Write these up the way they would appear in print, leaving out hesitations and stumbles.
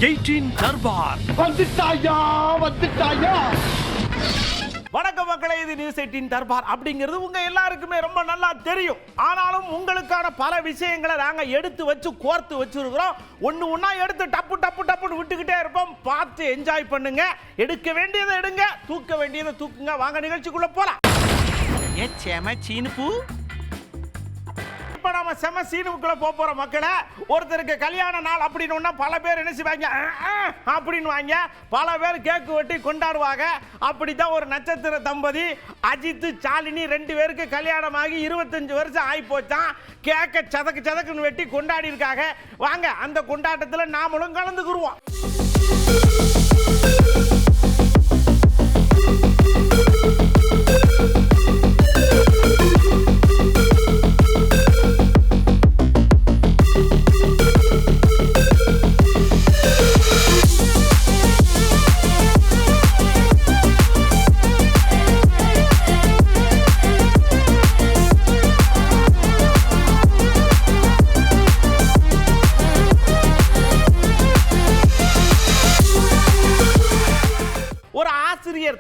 18 தர்பார். வணக்கம் மக்களே, இது நியூஸ் 18 தர்பார் அப்படிங்கிறது உங்க எல்லாருக்குமே ரொம்ப நல்லா தெரியும். ஆனாலும் உங்களுக்கான பல விஷயங்களை நாங்க எடுத்து வச்சு கோர்த்து வச்சிருக்கிறோம். ஒண்ணா எடுத்து டப்பு டப்பு டப்புன்னு விட்டுக்கிட்டே இருப்போம். பார்த்து என்ஜாய் பண்ணுங்க. எடுக்க வேண்டியதை எடுங்க, தூக்க வேண்டியதை தூக்குங்க. வாங்க நிகழ்ச்சிக்குள்ள போலாம். இப்ப நாம செம சீனுக்குள்ள போற மக்களை, ஒருத்தருக்கு கல்யாண நாள் அப்படின்னு பல பேர் என்ன செய்வாங்க அப்படின்னு பல பேர் கேக்கு வெட்டி கொண்டாடுவாங்க. அப்படித்தான் ஒரு நட்சத்திர தம்பதி அஜித் சாலினி 2 பேருக்கு கல்யாணம் ஆகி 25 வருஷம் ஆகி போச்சான். கேக்க சதக்குன்னு வெட்டி கொண்டாடி இருக்காங்க. வாங்க அந்த கொண்டாட்டத்தில் நாமளும் கலந்துக்குருவோம்.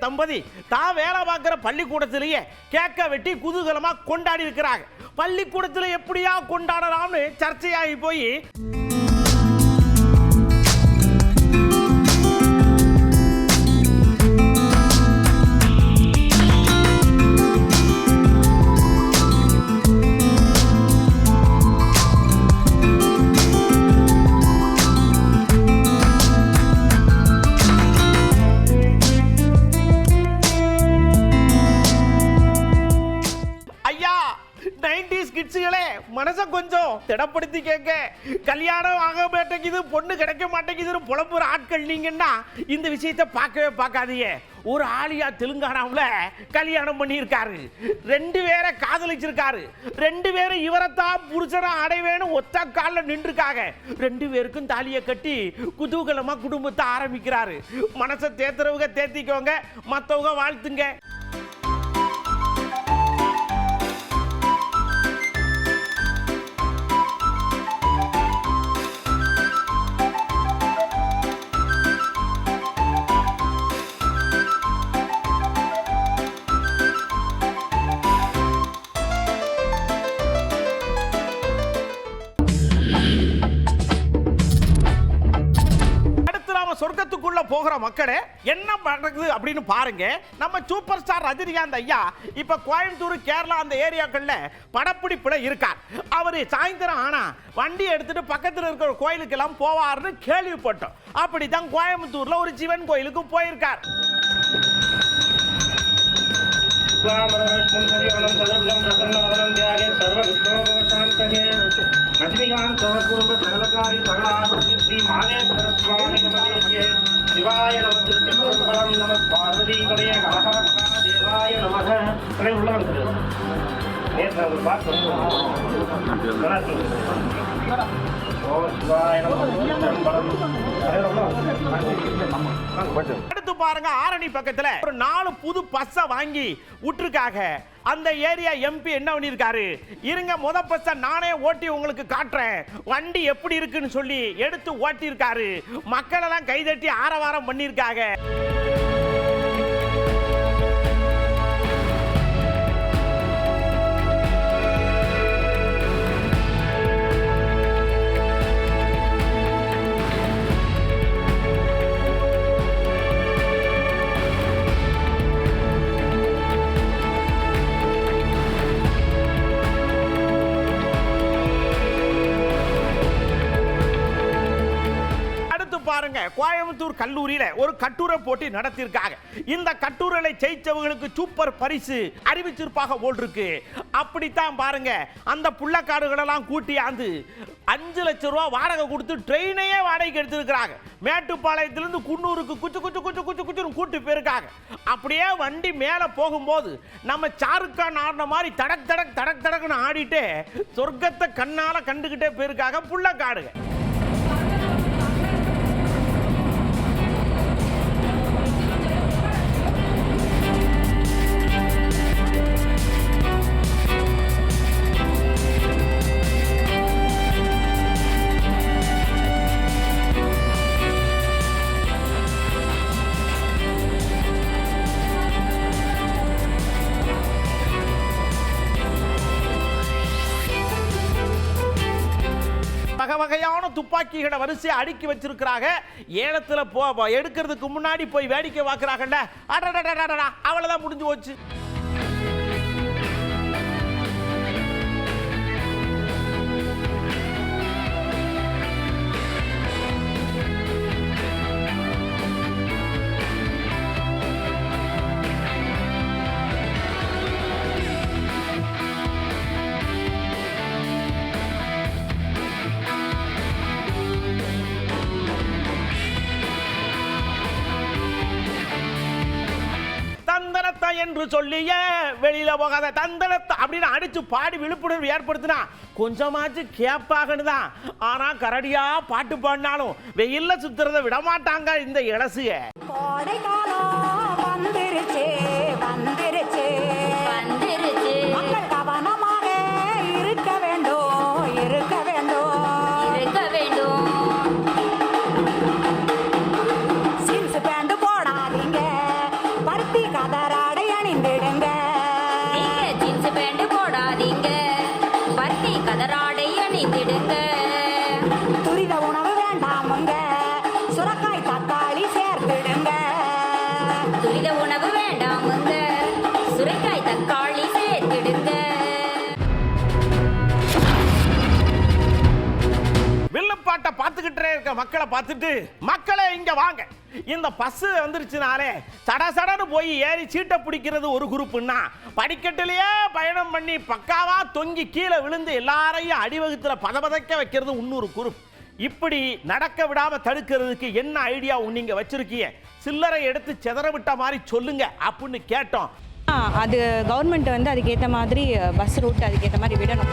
தம்பதி தான் வேலை பார்க்கிற பள்ளிக்கூடத்திலேயே கேக்க வெட்டி குதூகலமா கொண்டாடி இருக்கிறாங்க. பள்ளிக்கூடத்தில் எப்படியா கொண்டாடலாம்னு சர்ச்சையாகி போய் மனசை கொஞ்சம் திடப்படுத்தி கேட்க, கல்யாணம் ஆக மாட்டேங்குது, பொண்ணு கிடைக்க மாட்டேங்குது புலம்புற ஆட்கள் நீங்கன்னா இந்த விஷயத்தை பார்க்கவே பார்க்காதீங்க. ஒரு ஆலியா தெலுங்கானாவில் கல்யாணம் பண்ணியிருக்காரு. 2 பேரை காதலிச்சிருக்காரு. 2 பேரும் இவரைத்தான் புருஷனா அடைவேன்னு ஒத்த காலில் நின்றுருக்காங்க. 2 பேருக்கும் தாலியை கட்டி குதூகலமா குடும்பத்தை ஆரம்பிக்கிறாரு. மனசை தேத்துறவங்க தேத்திக்கோங்க, மற்றவங்க வாழ்த்துங்க. சொர்க்கத்துக்குள்ள போகிற மக்களே, என்ன நடக்குது அப்படின்னு பாருங்க. நம்ம சூப்பர் ஸ்டார் ரஜினிகாந்த் ஐயா இப்ப கோயம்புத்தூர், கேரளா அந்த ஏரியாக்கள்ல படப்பிடிப்புல இருக்கார். அவரு சாயந்தரம் ஆனா வண்டி எடுத்துட்டு பக்கத்தில் இருக்கிற கோயிலுக்கு எல்லாம் போவார்னு கேள்விப்பட்டோம். அப்படித்தான் கோயம்புத்தூர்ல ஒரு சிவன் கோயிலுக்கு போயிருக்கார். ரஜினிகாந்த் சர்வகுருப சகலகாரி சகலாபதி ஸ்ரீ மாதேஸ்வர சுவாமி நமதே சிவாய நம நம பார்வதி பதே கலஹ மகாதேவாய நமஹ. கலை உள்ள வந்து நேற்று ஒரு பாட்டு அடுத்து பாருங்க, ஆரணி பக்கத்துல ஒரு 4 புது பஸ்ஸை வாங்கி விட்டுருக்காங்க. அந்த ஏரியா எம்பி என்ன பண்ணியிருக்காரு, இருங்க முத பஸ்ஸை நானே ஓட்டி உங்களுக்கு காட்டுறேன், வண்டி எப்படி இருக்குன்னு சொல்லி எடுத்து ஓட்டி இருக்காரு. மக்கள் எல்லாம் கைதட்டி ஆரவாரம் பண்ணியிருக்காங்க. பாருங்க, கோயம்புத்தூர் கல்லூரியில ஒரு கட்டுரை போட்டி நடத்தியிருக்காங்க. இந்த கட்டுரையை ஜெயிச்சவங்களுக்கு சூப்பர் பரிசு அறிவிச்சிருப்பாக போல் இருக்கு. அப்படித்தான் பாருங்க, அந்த புள்ளக்காடுகளெல்லாம் கூட்டியாந்து 5 லட்சம் ரூபாய் வாடகை கொடுத்து ட்ரெயினையே வாடகைக்கு எடுத்திருக்கிறாங்க. மேட்டுப்பாளையத்திலிருந்து குன்னூருக்கு குச்சு குச்சு குச்சு குச்சு குச்சுன்னு கூட்டி போயிருக்காங்க. அப்படியே வண்டி மேலே போகும்போது நம்ம சாருக்கான் ஆடின மாதிரி தடக் தடக் தடக் தடக்குன்னு ஆடிட்டு சொர்க்கத்தை கண்ணால கண்டுகிட்டே போயிருக்காங்க புள்ளக்காடுங்க. துப்பாக்கிகளை வரிசையை அடுக்கி வச்சிருக்கிறாங்க. ஏலத்துல எடுக்கிறதுக்கு முன்னாடி போய் வேடிக்கை பார்க்கறாங்கல்ல, அடடடடடா, அவ்வளவுதான் முடிஞ்சு போச்சு. தந்தனத்தை என்று சொல்லிய வெளியில போகாத தந்தனத்தை அப்படின்னு அடிச்சு பாடி விழிப்புணர்வு ஏற்படுத்தினா கொஞ்சமாச்சு கேப்பாகன்னு தான். ஆனா கரடியா பாட்டு பாடினாலும் வெயில்ல சுத்துறதை விட மாட்டாங்க இந்த இளசுக. மக்கள் கவனமாக இருக்க வேண்டும், இருக்க வேண்டும், இருக்க வேண்டும். ஜீன்ஸ் பேண்ட் போடாதீங்க, பருத்தி கதராடை அணிந்திடுங்க. நீங்க ஜீன்ஸ் பேண்ட் போடாதீங்க, பருத்தி கதராடை அணிந்திடுங்க. துரித உணவு வேண்டாமுங்க, சுரக்காய் தக்காளி சேர்த்துடுங்க. துரித உணவு வேண்டாமுங்க, சுரைக்காய் தக்காளி சேர்த்துடுங்க. வில்லுப்பாட்டை பார்த்துக்கிட்டே இருக்க மக்களை பார்த்துட்டு, மக்களே இங்க வாங்க, இந்த பஸ் வந்துருச்சுனாலே சடசடன்னு போய் ஏறி சீட்டை பிடிக்கிறது ஒரு குரூப்புன்னா, படிக்கட்டிலேயே பயணம் பண்ணி பக்காவா தொங்கி கீழே விழுந்து எல்லாரையும் அடிவகுத்துல பதபதைக்க வைக்கிறது இன்னொரு குரூப். இப்படி நடக்க விடாம தடுக்கிறதுக்கு என்ன ஐடியா நீங்க வச்சிருக்கீங்க? சில்லறை எடுத்து செதற விட்ட மாதிரி சொல்லுங்க அப்படின்னு கேட்டோம். அது கவர்மெண்ட் வந்து அதுக்கேற்ற மாதிரி பஸ் ரூட் அதுக்கேற்ற மாதிரி விடணும்.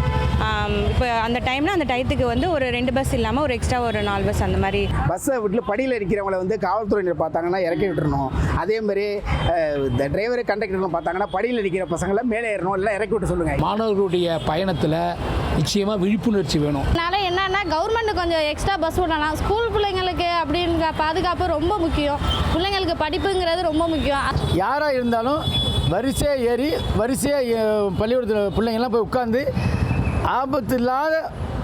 இப்போ அந்த டைம்னா அந்த டயத்துக்கு வந்து ஒரு 2 பஸ் இல்லாமல் ஒரு எக்ஸ்ட்ரா ஒரு 4 பஸ் அந்த மாதிரி. பஸ்ஸை வீட்டில் படியில் இருக்கிறவங்கள வந்து காவல்துறையினர் பார்த்தாங்கன்னா இறக்கி விட்டுறணும். அதே மாதிரி இந்த டிரைவரு கண்டக்டர்லாம் பார்த்தாங்கன்னா படியில் இருக்கிற பசங்களை மேலே ஏறணும், இல்லை இறக்கி விட்டு சொல்லுங்கள். மாணவர்களுடைய பயணத்தில் நிச்சயமாக விழிப்புணர்ச்சி வேணும். அதனால என்னன்னா கவர்மெண்ட் கொஞ்சம் எக்ஸ்ட்ரா பஸ் விடலாம். ஸ்கூல் பிள்ளைங்களுக்கு அப்படிங்கிற பாதுகாப்பு ரொம்ப முக்கியம். பிள்ளைங்களுக்கு படிப்புங்கிறது ரொம்ப முக்கியம். யாராக இருந்தாலும் வரிசையாக ஏறி வரிசையாக பள்ளிக்கூடத்தில் பிள்ளைங்கள்லாம் போய் உட்காந்து ஆபத்து இல்லாத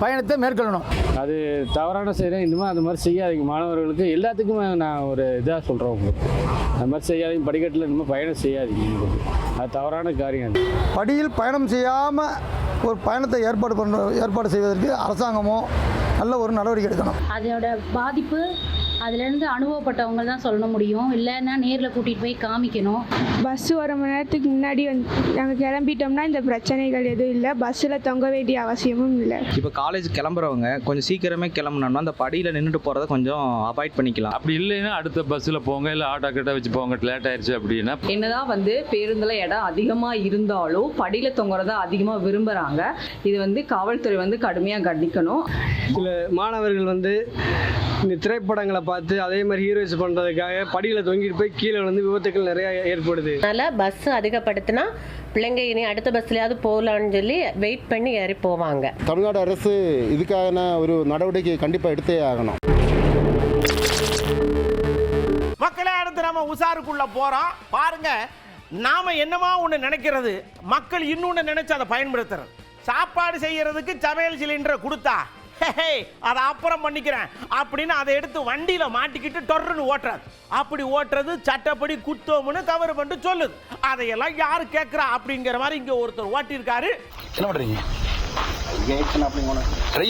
பயணத்தை மேற்கொள்ளணும். அது தவறான செயல். இனிமேல் அந்த மாதிரி செய்யாதீங்க. மாணவர்களுக்கு எல்லாத்துக்குமே நான் ஒரு இதாக சொல்கிறேன், உங்களுக்கு அந்த மாதிரி செய்யாதீங்க. படிக்கட்டில் இனிமேல் பயணம் செய்யாதீங்க, அது தவறான காரியம். படியில் பயணம் செய்யாமல் ஒரு பயணத்தை ஏற்பாடு செய்வதற்கு அரசாங்கமோ நல்ல ஒரு நடவடிக்கை எடுக்கணும். அதோட பாதிப்பு அதுலேருந்து அனுபவப்பட்டவங்க தான் சொல்ல முடியும், இல்லைன்னா நேரில் கூட்டிகிட்டு போய் காமிக்கணும். பஸ்ஸு 1 மணி நேரத்துக்கு முன்னாடி நாங்கள் கிளம்பிட்டோம்னா இந்த பிரச்சனைகள் எதுவும் இல்லை, பஸ்ஸில் தொங்க வேண்டிய அவசியமும் இல்லை. இப்போ காலேஜ் கிளம்புறவங்க கொஞ்சம் சீக்கிரமே கிளம்புனோம்னா அந்த படியில் நின்றுட்டு போகிறத கொஞ்சம் அவாய்ட் பண்ணிக்கலாம். அப்படி இல்லைன்னா அடுத்த பஸ்ஸில் போங்க, இல்லை ஆட்டோ கிட்ட வச்சு போங்க, லேட் ஆயிடுச்சு அப்படின்னா. என்னதான் வந்து பேருந்தில் இடம் அதிகமாக இருந்தாலும் படியில் தொங்குறத அதிகமாக விரும்புகிறாங்க. இது வந்து காவல்துறை வந்து கடுமையாக கண்டிக்கணும். சில மாணவர்கள் வந்து இந்த திரைப்படங்களை பார்த்து அதே மாதிரி ஹீரோயிஸ் பண்ணுறதுக்காக படியில் தொங்கிட்டு போய் கீழே வந்து விபத்துக்கள் நிறையா ஏற்படுது. அதனால் பஸ் அதிகப்படுத்தினா பிள்ளைங்க இனி அடுத்த பஸ்லையாவது போகலான்னு சொல்லி வெயிட் பண்ணி ஏறி போவாங்க. தமிழ்நாடு அரசு இதுக்கான ஒரு நடவடிக்கை கண்டிப்பாக எடுத்தே ஆகணும். மக்களே, அடுத்து நம்ம உசாருக்குள்ள போறோம். பாருங்க, நாம என்னமா ஒண்ணு நினைக்கிறது, மக்கள் இன்னொன்னு நினைச்சு அதை பயன்படுத்துறது. சாப்பாடு செய்யறதுக்கு சமையல் சிலிண்டர் கொடுத்தா அதை அப்புறம் பண்ணிக்கிறேன் அப்படின்னு அதை எடுத்து வண்டியில மாட்டிக்கிட்டு டொர்னு ஓட்டுறது. அப்படி ஓட்டுறது சட்டப்படி குத்தோம்னு கவர் பண்ணிட்டு சொல்லுது. அதையெல்லாம் யாரு கேட்கறா அப்படிங்கிற மாதிரி இங்க ஒருத்தர் ஓட்டியிருக்காரு. என்ன பண்றீங்க? ட்ரை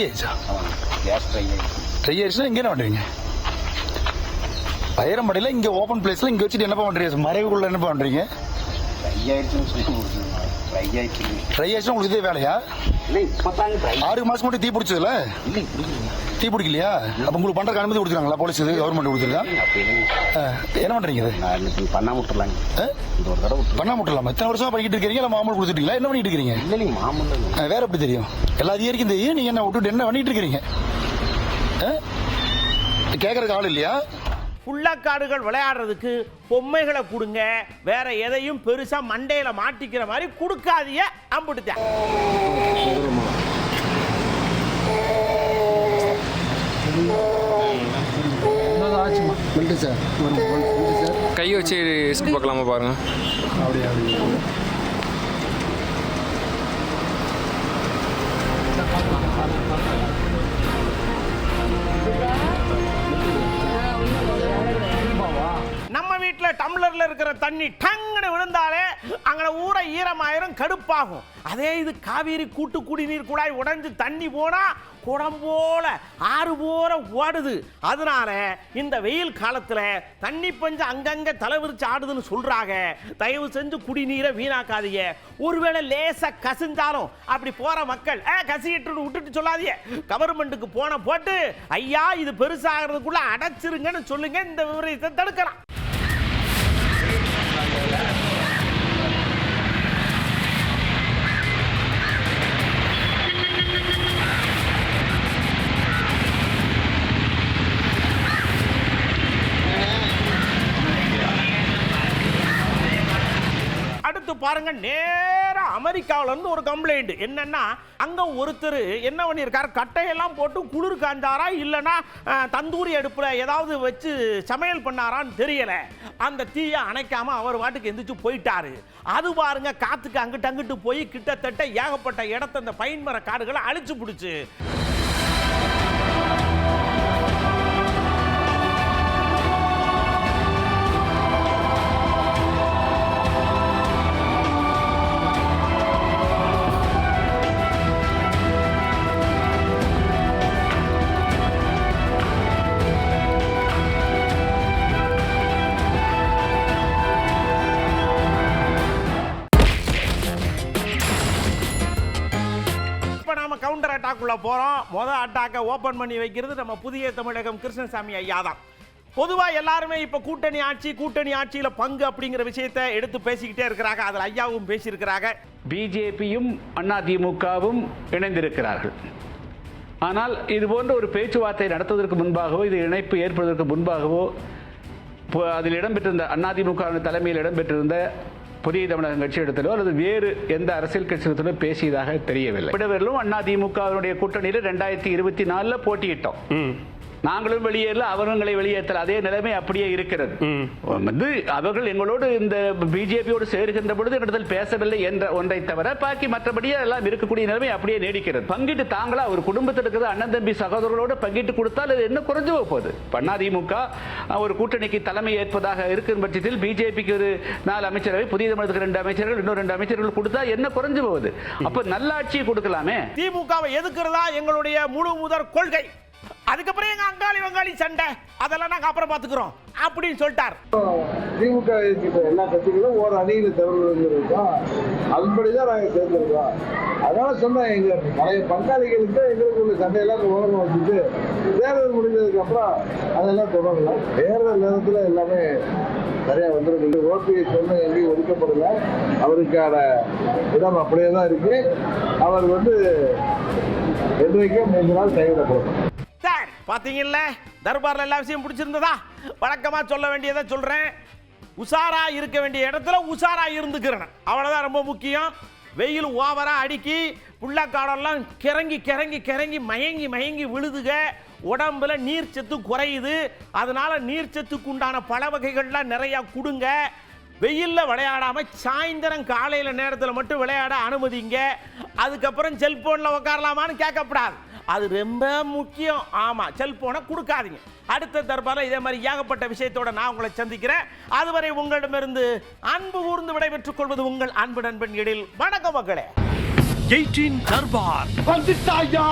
ஆயிடுச்சுன்னா இங்க என்ன பண்றீங்க? பயிரம்படியில் இங்க ஓப்பன் பிளேஸ்ல இங்க வச்சுட்டு என்ன பண்றீங்க? மறைவுக்குள்ள என்ன பண்றீங்க? ட்ரை ஆயிடுச்சுன்னா உங்களுக்கு இதே வேலையா? 6 மாசம் மட்டும் தீ பிடிச்சதுல தீ பிடிக்கலையா? அப்ப உங்களுக்கு பண்றதுக்கு அனுமதி கொடுத்துருக்காங்களா? போலீஸ் கவர்மெண்ட் கொடுத்துருக்கா? என்ன பண்றீங்க? பண்ணா விட்டுறலாங்க. பண்ணா விட்டுறலாமா? இத்தனை வருஷமா பண்ணிட்டு இருக்கீங்க, இல்லை மாமூல் கொடுத்துட்டீங்களா? என்ன பண்ணிட்டு இருக்கீங்க? இல்லைங்க மாமூல். வேற எப்படி தெரியும்? எல்லா அதிகாரிக்கும் தெரியும். நீங்க என்ன விட்டுட்டு என்ன பண்ணிட்டு இருக்கீங்க? கேட்கறதுக்கு ஆள் இல்லையா? புள்ளக்காடுகள் விளையாடுறதுக்கு பொம்மைகளை கொடுங்க, வேற எதையும் பெருசா மண்டையில மாட்டிக்கிற மாதிரி கொடுக்காதீங்க. அம்பிட்டுட்டேன். கை வச்சு பார்க்கலாமா பாருங்க. அப்படியா? டம்ளர்ல இருக்கிற தண்ணி டங்குன்னு விழுந்தாலே அங்கே ஊரை ஈரமாயிரம் கடுப்பாகும். அதே இது காவேரி கூட்டு குடிநீர் குழாய் உடைஞ்சு தண்ணி போனா குடம் போல ஆறு போல ஓடுது. அதனால இந்த வெயில் காலத்துல தண்ணி பஞ்சம் அங்கங்க தலைவிரிச்சு ஆடுதுன்னு சொல்றாங்க. தயவு செஞ்சு குடிநீரை வீணாக்காதீங்க. ஒருவேளை லேசா கசிஞ்சாலும் அப்படி போற மக்கள் கசிட்டு விட்டுட்டு சொல்லாதீங்க. கவர்மெண்ட்டுக்கு போன போட்டு ஐயா இது பெருசாகிறதுக்குள்ள அடைச்சிருங்கன்னு சொல்லுங்க. இந்த விவரத்தை தடுக்கலாம். அடுத்து பாருங்க, நேரா அமெரிக்காவில இருந்து ஒரு கம்ப்ளைண்ட். என்னன்னா அங்க ஒருத்தர் என்ன பண்ணியிருக்காரு, கட்டையெல்லாம் போட்டு குளிர் காஞ்சாரா இல்லைன்னா தந்தூரி அடுப்புல ஏதாவது வச்சு சமையல் பண்ணாரான்னு தெரியல. அந்த தீயை அணைக்காம அவர் வாட்டுக்கு எந்திரிச்சு போயிட்டாரு. அது பாருங்க காத்துக்கு அங்கிட்டு அங்கிட்டு போய் கிட்டத்தட்ட ஏகப்பட்ட இடத்த அந்த பைன் மர காடுகளை அழிச்சு பிடிச்சு. கவுண்டர் அட்டாக்குள்ள போறோம். முதல் அட்டாக்கை ஓபன் பண்ணி வைக்கிறது நம்ம புதிய தமிழகம் கிருஷ்ணசாமி ஐயா தான். பொதுவா எல்லாருமே இப்ப கூட்டணி ஆட்சியில பங்கு அப்படிங்கிற விஷயத்தை எடுத்து பேசிக்கிட்டே இருக்கிறாங்க. அதில் ஐயாவும் பேசியிருக்கிறாங்க. பிஜேபியும் அதிமுகவும் இணைந்திருக்கிறார்கள். ஆனால் இது போன்ற ஒரு பேச்சுவார்த்தை நடத்துவதற்கு முன்பாகவோ இது இணைப்பு ஏற்படுவதற்கு முன்பாகவோ அதில் இடம்பெற்றிருந்த அதிமுக தலைமையில் இடம்பெற்றிருந்த புதிய தமிழகம் கட்சியிடத்திலோ அல்லது வேறு எந்த அரசியல் கட்சியிடத்திலோ பேசியதாக தெரியவில்லை. விடவர்களும் அதிமுகவினுடைய கூட்டணியில் 2024 போட்டியிட்டோம். நாங்களும் வெளியேறல, அவர்களை வெளியேற்றல. அதே நிலைமை அப்படியே இருக்கிறது. அவர்கள் எங்களோடு இந்த பிஜேபியோடு சேருகின்ற பொழுது என்னிடத்தில் பேசவில்லை என்ற ஒன்றை தவிர பாக்கி மற்றபடியே எல்லாம் இருக்கக்கூடிய நிலைமை அப்படியே நீடிக்கிறது. பங்கிட்டு தாங்களா ஒரு குடும்பத்தில் இருக்கிற அண்ணன் தம்பி சகோதரர்களோடு பங்கிட்டு கொடுத்தால் அது என்ன குறைஞ்சு போகுது. அதிமுக ஒரு கூட்டணிக்கு தலைமை ஏற்பதாக இருக்கும் பட்சத்தில் பிஜேபிக்கு ஒரு 4 அமைச்சரவை, புதிய தமிழகத்துக்கு 2 அமைச்சர்கள், இன்னும் 2 அமைச்சர்கள் கொடுத்தா என்ன குறைஞ்சு போகுது? அப்ப நல்லாட்சியை கொடுக்கலாமே. திமுகவை எதுக்குறதா எங்களுடைய முழு முதற் கொள்கை. அதுக்கப்புறம் எங்க அங்காளி வங்காளி சண்டை அதெல்லாம் நாங்க அப்புறம் பாத்துக்கிறோம் அப்படின்னு சொல்லிட்டார். திமுக எல்லா கட்சிகளும் ஒரு அணியில் தவறுதான், அதுபடிதான் நாங்க சேர்ந்திருக்கோம். அதனால சொன்னேன், எங்க பழைய பங்காளிகளுக்கு எங்களுக்கு உள்ள சண்டையெல்லாம் ஓரம் வச்சுட்டு தேர்தல் முடிஞ்சதுக்கு அப்புறம் அதெல்லாம் தொடரலாம். தேர்தல் நேரத்தில் எல்லாமே சரியா வந்துருக்கு. ஓபிஐ சொன்ன எங்கேயும் ஒதுக்கப்படல. அவருக்கான இடம் அப்படியே தான் இருக்கு. அவர் என்றைக்கே 3 நாள் கைவிடப்படும். சார் பாத்தீங்கல்ல, தர்பார்ல எல்லா விஷயம் பிடிச்சிருந்ததா? வழக்கமா சொல்ல வேண்டியதை சொல்றேன். உஷாரா இருக்க வேண்டிய இடத்துல உஷாரா இருந்துக்கிறேன், அவ்வளவுதான் ரொம்ப முக்கியம். வெயில் ஓவரா அடிக்கி புள்ளக்காடெல்லாம் கிறங்கி கிறங்கி கிறங்கி மயங்கி மயங்கி விழுதுக. உடம்புல நீர்ச்சத்து குறையுது. அதனால நீர்ச்சத்துக்கு உண்டான பல வகைகள்லாம் நிறைய கொடுங்க. வெயில்ல விளையாடாம சாயந்தரம் காலையில நேரத்தில் மட்டும் விளையாட அனுமதிங்க. அதுக்கப்புறம் செல்போன்ல உட்காரலாமான்னு கேட்கப்படாது, அது ரொம்ப முக்கியம். ஆமா, செல்போனை கொடுக்காதீங்க. அடுத்த தர்பாரில் இதே மாதிரி ஏகப்பட்ட விஷயத்தோட நான் உங்களை சந்திக்கிறேன். அதுவரை உங்களிடமிருந்து அன்பு கூர்ந்து விடைபெற்றுக் கொள்வது உங்கள் அன்பு நண்பன் எழில். வணக்கம் மக்களே. 18 தர்பார் வந்துட்டாயா.